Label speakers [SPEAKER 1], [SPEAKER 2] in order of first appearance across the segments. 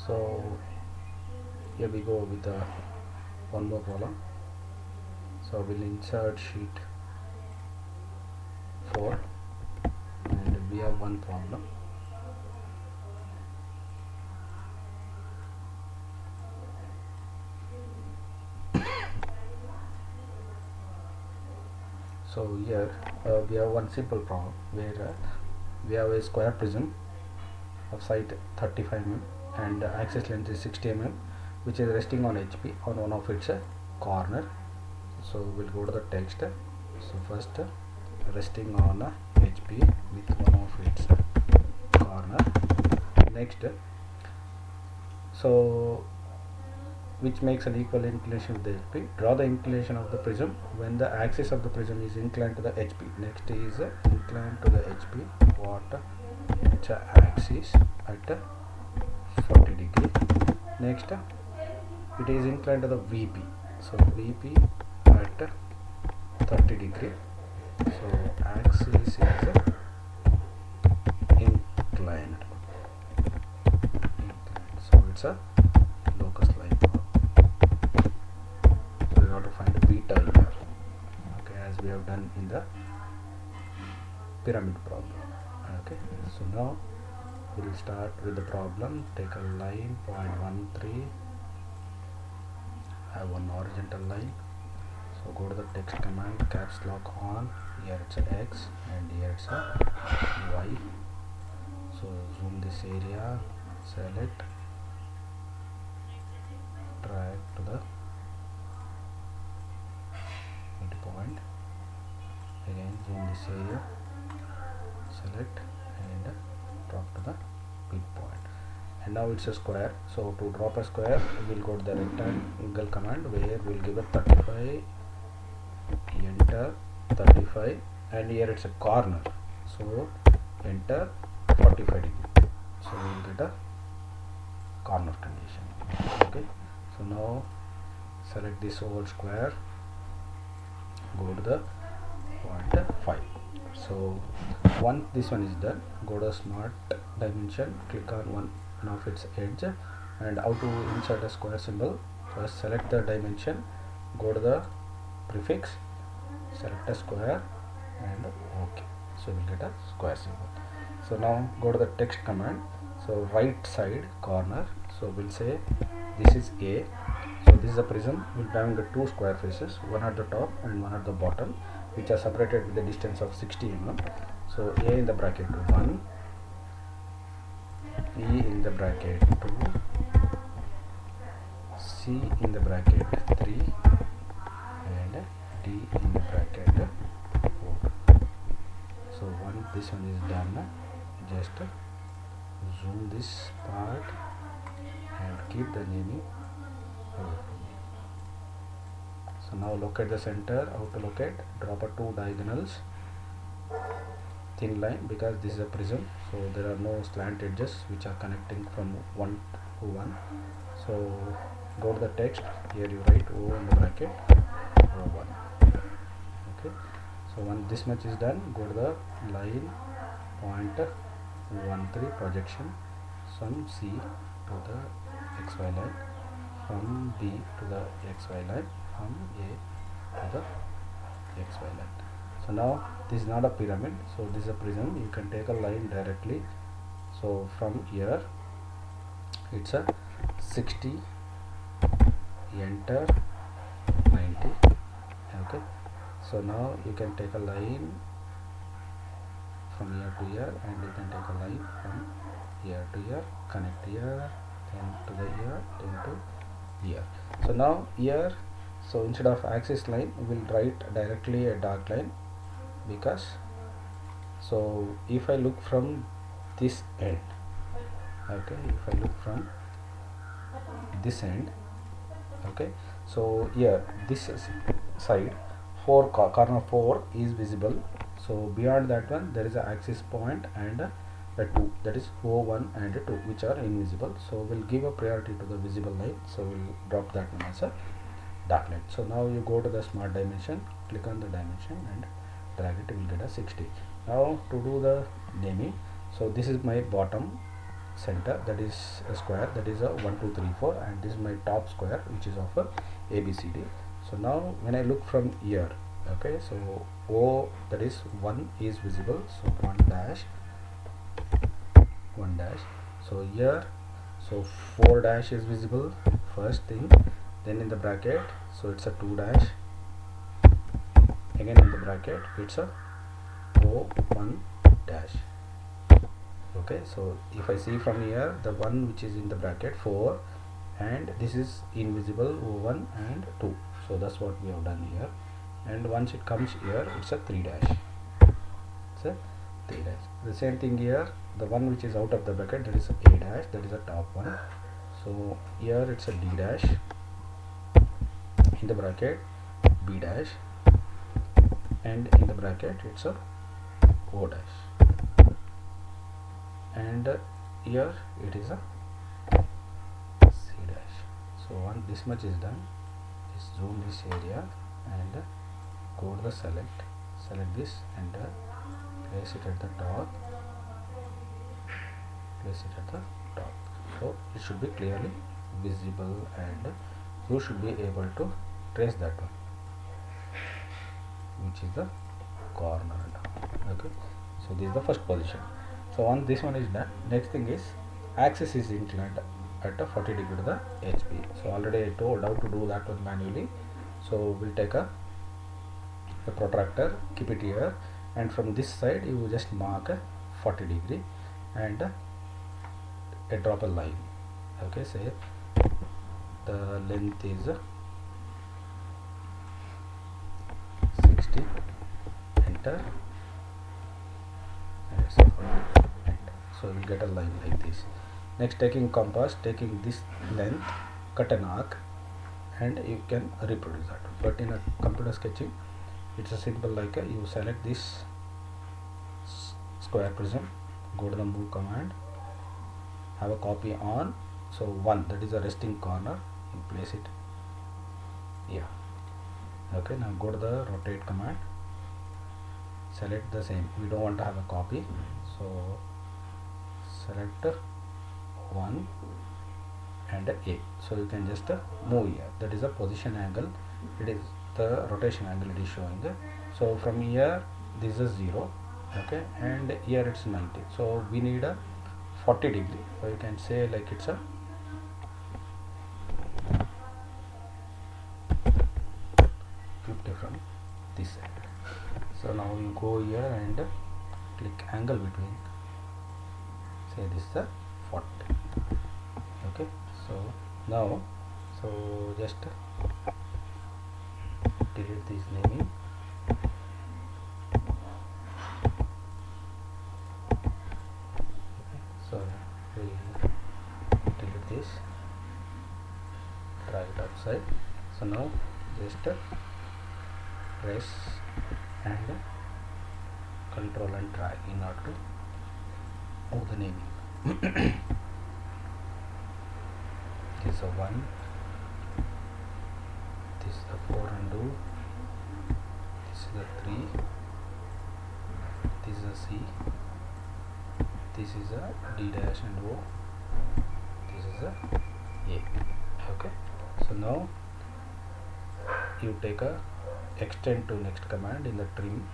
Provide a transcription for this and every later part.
[SPEAKER 1] So here we go with one more problem. So we'll insert sheet 4 and we have one problem. So here we have one simple problem where we have a square prism of side 35 mm and axis length is 60 mm, which is resting on HP on one of its corner. So we'll go to the text. So first resting on HP with one of its corner. Next, so which makes an equal inclination with the HP. Draw the inclination of the prism when the axis of the prism is inclined to the HP. Next is inclined to the HP. What its axis at 40 degree. Next, it is inclined to the VP. So VP at 30 degree. So axis is inclined. So it's a locus line. So we have to find a beta here. Okay, as we have done in the pyramid problem. Okay, so now we will start with the problem. Take a line 0.13, have one horizontal line. So go to the text command, caps lock on. Here it's a X and here it's a Y. So zoom this area, select, drag to the midpoint. Again zoom this area, select and drop to the midpoint. And now it's a square. So to drop a square, we'll go to the rectangle command where we'll give a 35, enter 35, and here it's a corner. So enter 45 degree. So we'll get a corner condition. Okay. So now select this whole square. Go to the point 5. So once this one is done, go to smart dimension, click on one of its edge, and how to insert a square symbol. First select the dimension, go to the prefix, select a square and OK. So we'll get a square symbol. So now go to the text command. So right side corner, so we'll say this is A. So this is a prism. We'll be having the two square faces, one at the top and one at the bottom, which are separated with a distance of 60 mm. So A in the bracket 1, E in the bracket 2, C in the bracket 3, and D in the bracket 4. So once this one is done, just zoom this part and keep the naming away from me. So now locate the center. How to locate? Drop a two diagonals, thin line, because this is a prism, so there are no slant edges which are connecting from one to one. So go to the text. Here you write O in the bracket O1. Okay. So once this much is done, go to the line 0.13 projection from C to the XY line, from B to the XY line, from A to the XY line. So now this is not a pyramid, so this is a prism. You can take a line directly. So from here it's a 60, enter 90. Okay. So now you can take a line from here to here, and you can take a line from here to here, connect here, then to the here, then to here. So now here, so instead of axis line, we will write directly a dark line, because so if I look from this end, okay, if I look from this end, okay, so here this side corner 4 is visible. So beyond that one there is an axis point and a 2, that is O1 and 2, which are invisible. So we'll give a priority to the visible line, so we'll drop that one as a dark line. So now you go to the smart dimension, click on the dimension and drag it, you will get a 60. Now to do the naming, so this is my bottom center, that is a square, that is a 1 2 3 4, and this is my top square which is of a ABCD. So now when I look from here, okay, so O, that is 1 is visible, so 1 dash, so here, so 4 dash is visible first thing, then in the bracket, so it's a 2 dash, again in the bracket it's a O1 dash. Okay, so if I see from here, the one which is in the bracket 4, and this is invisible O1 and 2, so that's what we have done here. And once it comes here, it's a 3 dash, it's a 3 dash. The same thing here, the one which is out of the bracket, that is a dash, that is a top one, so here it's a D dash, in the bracket B dash, and in the bracket it's a O dash, and here it is a C dash. So once this much is done, just zoom this area and go to the select this and place it at the top, so it should be clearly visible and you should be able to trace that one, which is the corner. Okay, so this is the first position. So once this one is done, next thing is axis is inclined at a 40 degree to the HP. So already I told how to do that one manually. So we'll take a protractor, keep it here, and from this side you will just mark a 40 degree and drop a line. Okay, say the length is 60, enter, and it's enter. So you get a line like this. Next, taking compass, taking this length, cut an arc, and you can reproduce that. But in a computer sketching, it's a simple like you select this square prism, go to the move command, have a copy on, so 1, that is a resting corner, you place it here. Okay, now go to the rotate command, select the same, we don't want to have a copy, so select 1 and A, so you can just move here, that is a position angle, it is the rotation angle it is showing. So from here this is 0, okay, and here it's 90, so we need a 40 degree, so you can say like it's a 50 from this side. So now you go here and click angle between, say this is a 40. Okay, so now, so just delete this naming, so we'll delete this, drag it outside. So now just press and control and drag in order to move the naming. This is a 1, this is the 4 and 2, this is the 3, this is a C, this is a D dash and O, this is a A. Okay, so now you take a extend to next command in the trim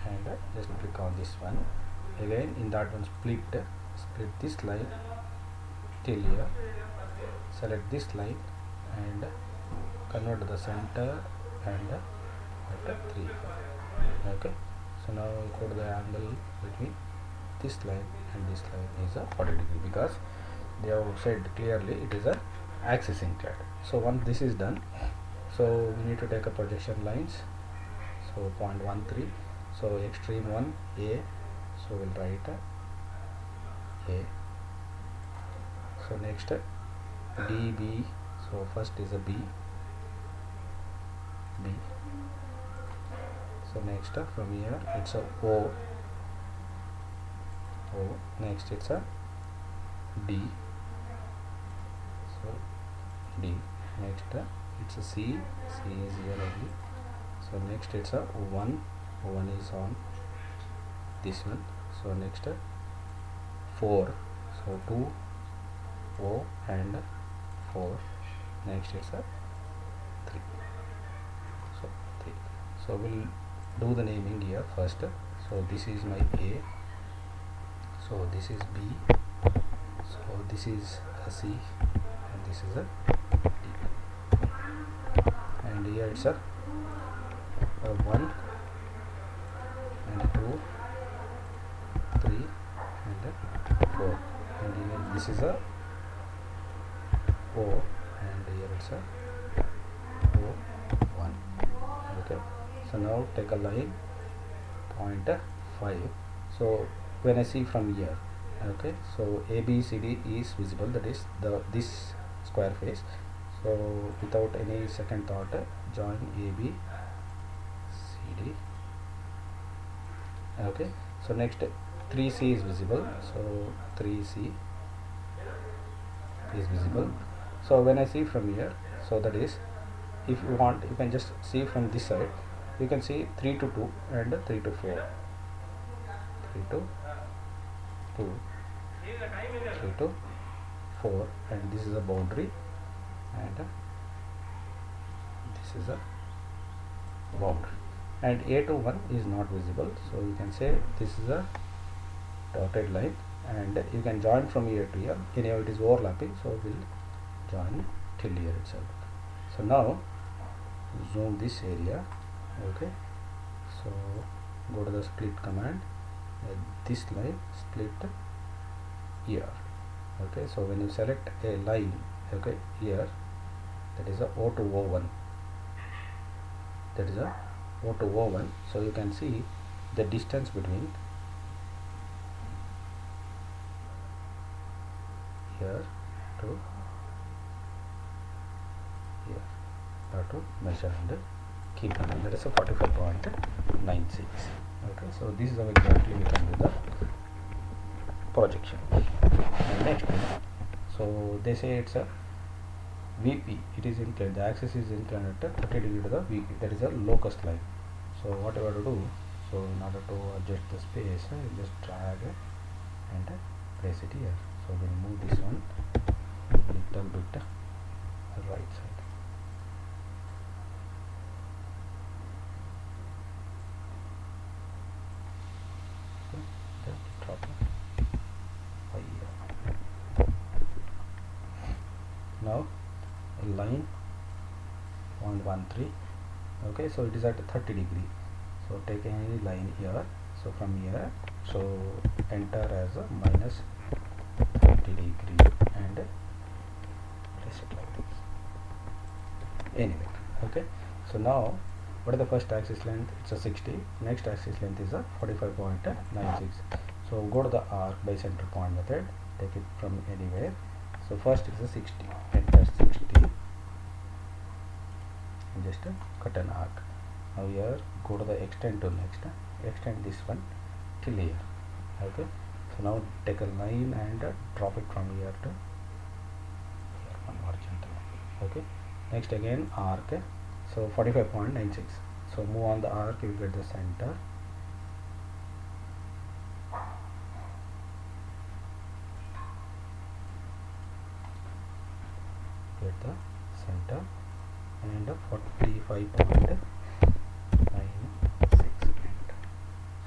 [SPEAKER 1] and just click on this one. Again in that one split this line till here, select this line and convert to the center and at 3. Okay, so now you go to the angle between this line and this line is a 40 degree, because they have said clearly it is a axis inclined. So once this is done, so we need to take a projection lines, so 0.13, so extreme one A, so we'll write A. So next DB, so first is a B, so next from here it's a O, next it's a D, so D, next it's a C is here only, so next it's a 1 is on this one, so next 4, so 2 O and 4. Next it's a 3, so 3. So we'll do the naming here first. So this is my A, so this is B, so this is a C, and this is a D, and here it's a 1 and 2, 3 and a 4, and here this is a O, and here it's a O1. Okay, so now take a line point 5. So when I see from here, okay, so ABCD is visible, that is this square face. So without any second thought, join ABCD. Okay, so next 3C is visible, so 3C is visible. So when I see from here, so that is, if you want, you can just see from this side, you can see 3 to 2 and 3 to 4, 3 to 2, 3 to 4, and this is a boundary, and this is a boundary, and A to 1 is not visible, so you can say this is a dotted line, and you can join from here to here. Anyhow it is overlapping, so we'll join till here itself. So now zoom this area. Okay, so go to the split command, this line split here. Okay, so when you select a line, okay, here, that is a O to O1, that is a O to O1, so you can see the distance between here to here. You have to measure and keep it, that is a 45.96. Okay, so this is how exactly we can do the projection. And next, so they say it's a VP, it is inclined, the axis is inclined at 30 degree to the VP, that is a locust line. So what I have to do, so in order to adjust the space, you just drag and place it here. So we'll move this one a little bit right side. Now line 0.13. Okay, so it is at 30 degree, so take any line here. So from here, so enter as a minus 30 degree and place it like this. Anyway, okay, so now what is the first axis length? It's a 60. Next axis length is a 45.96. so go to the arc by center point method, take it from anywhere. So first is a 60, enter 60 and just cut an arc. Now here go to the extend to next, extend this one till here. Okay, so now take a line and drop it from here to here, one horizontal line. Okay, next again arc, so 45.96. so move on the arc, you get the center, get the center, and 45.96.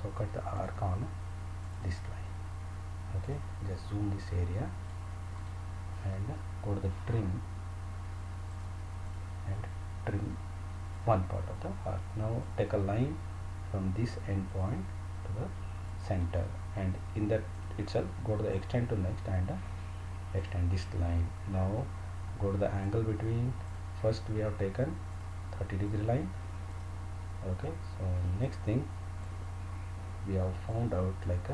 [SPEAKER 1] So cut the arc on this line. Okay, just zoom this area and go to the trim and trim one part of the arc. Now take a line from this end point to the center, and in that itself go to the extend to next and extend this line. Now go to the angle between, first we have taken 30 degree line. Okay, so next thing we have found out like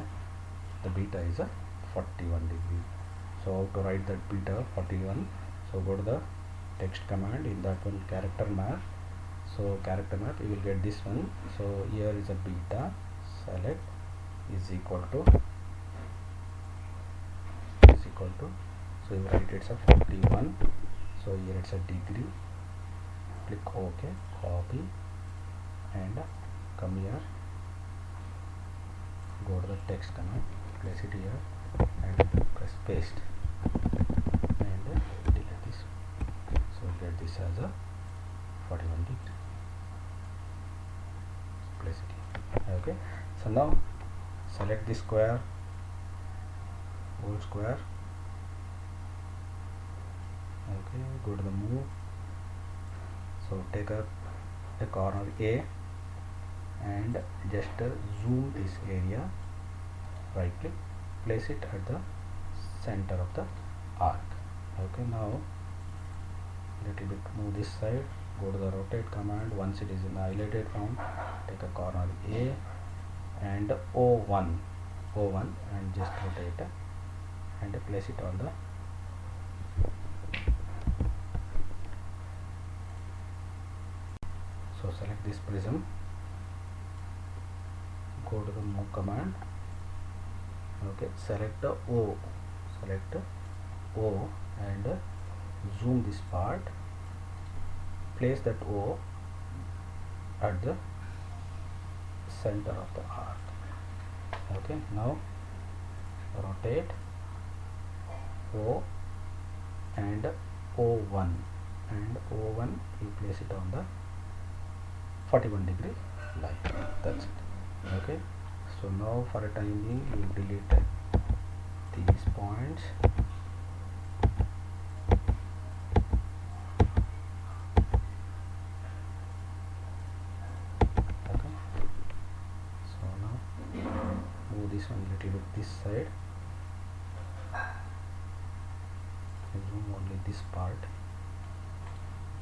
[SPEAKER 1] the beta is a 41 degree. So how to write that beta 41? So go to the text command, in that one character map. So character map, you will get this one. So here is a beta, select is equal to, so you write it's a 41. So here it's a degree, click OK, copy and come here, go to the text command, place it here and press paste and delete this. So get this as a 41 degree. Place it here. Okay, so now select this square, whole square. Okay, go to the move. So take a corner A and just zoom this area, right click, place it at the center of the arc. Okay, now little bit move this side, go to the rotate command. Once it is in the highlighted form, take a corner A and O1 and just rotate and place it on the so select this prism, go to the move command. Okay, select O and zoom this part, place that O at the center of the arc. Okay, now rotate O and O1 you place it on the 41 degree line. That's it. Okay, so now for a time being you delete these points. Okay, so now move this one little bit this side, zoom only this part.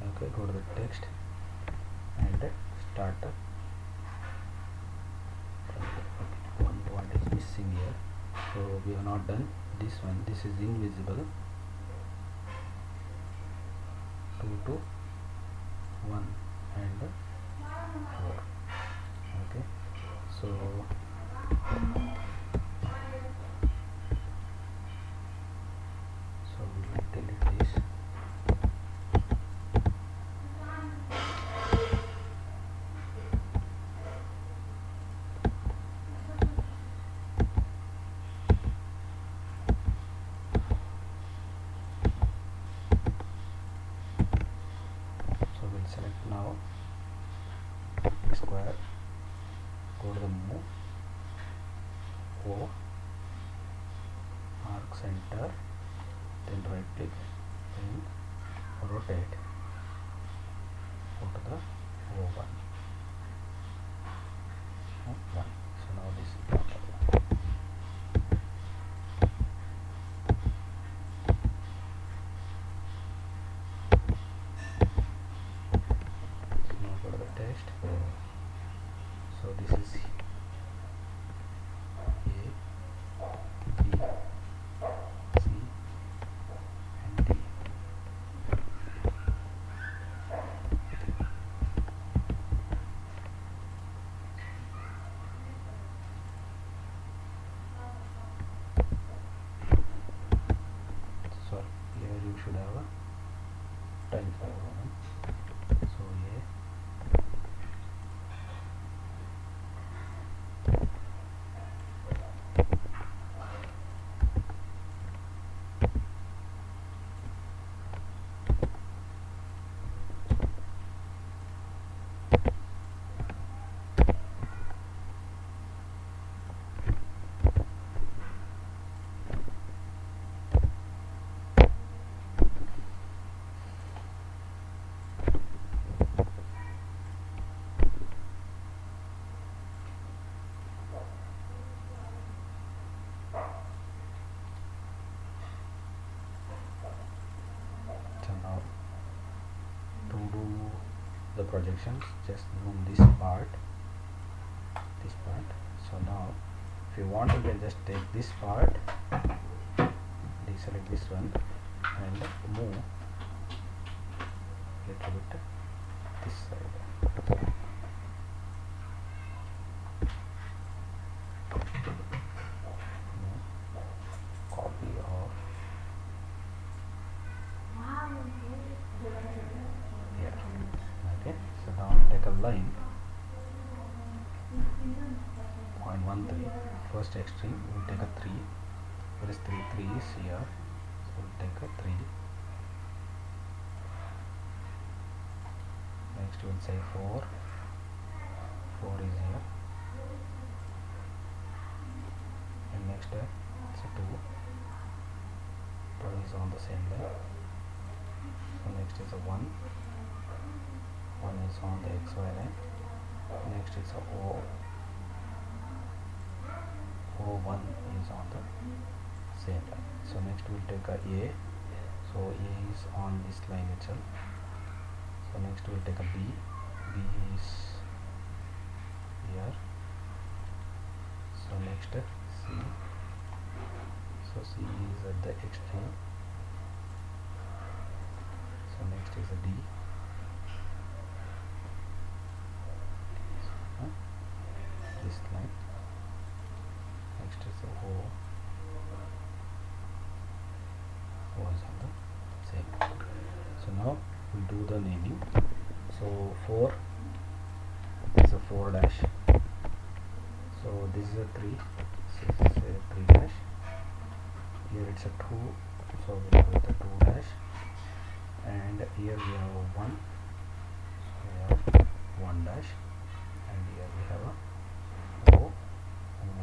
[SPEAKER 1] Okay, go to the text and start one point is missing here, so we have not done this one. This is invisible. 2 to 1 and 4. Okay, so we'll delete this. Select now square, go to the move, O, arc center, then right click, then rotate, go to the O1. So now this is proper. So this is A, B, C and D. So here you should have a time frame. So A, the projections, just zoom this part. So now if you want, you can just take this part, deselect this one and move little bit this side. Copy of here. Okay, so now take a line 0.13, first extreme we will take a 3, Where is 3? 3 is here, so we'll take a 3. Next we'll say 4. 4 is here, and next it's a 2. 2 is on the same line. So next is a 1. 1 is on the XY line. Next is a O. O1 is on the same line. So next we'll take a A. So A is on this line itself. So next we'll take a B. B is here. So next C. So C is at the extreme. So next is a D. This line. Next is a O. O is on the same line. So now we do the naming. So 4 is a 4 dash. So this is a 3. This is a 3 dash. Here it's a 2. So we'll go with the 2 dash. And here we have a 1. So we have 1 dash. And here we have a O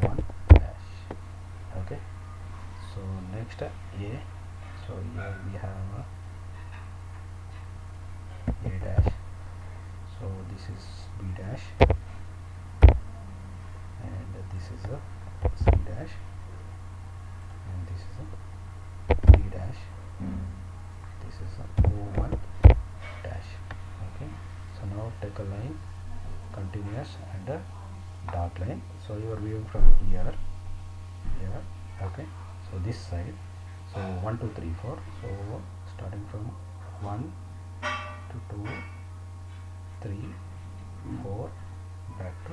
[SPEAKER 1] 1 dash. Okay. So next A. So here we have a dash. So this is B dash, and this is a C dash, and this is a D dash. This is a O1 dash. Okay. So now take a line, continuous and a dark line. So you are viewing from here. Okay. So this side. So 1, 2, 3, 4. So starting from 1 to 2, 3, 4, back to.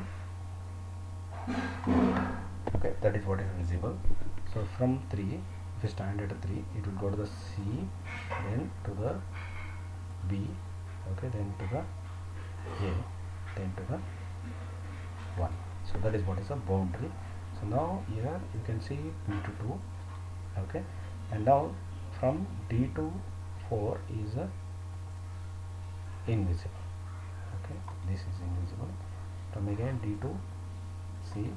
[SPEAKER 1] Okay, that is what is visible. So from 3, if you stand at a 3, it will go to the C, then to the B, okay, then to the A, then to the 1. So that is what is a boundary. So now here you can see B to 2, okay, and now from D to 4 is invisible. Okay, this is invisible. From again D to C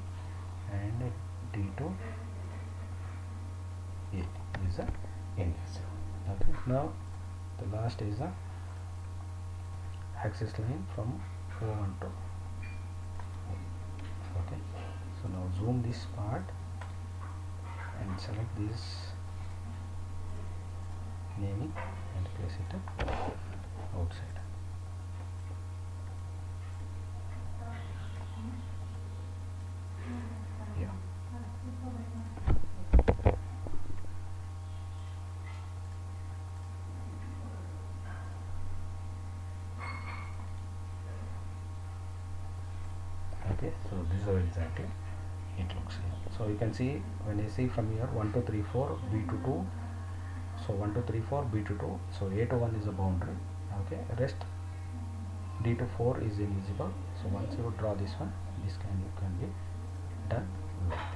[SPEAKER 1] and D to A is invisible. Okay, now the last is the axis line from O1 to A. Okay, so now zoom this part and select this naming and place it outside. Yeah. Okay, so this is how exactly it looks here. So you can see, when you see from here 1, 2, 3, 4, B to 2. So 1, 2, 3, 4, B to 2. So A to 1 is a boundary. Okay, rest D to 4 is invisible. So once you draw this one, this can be done like this.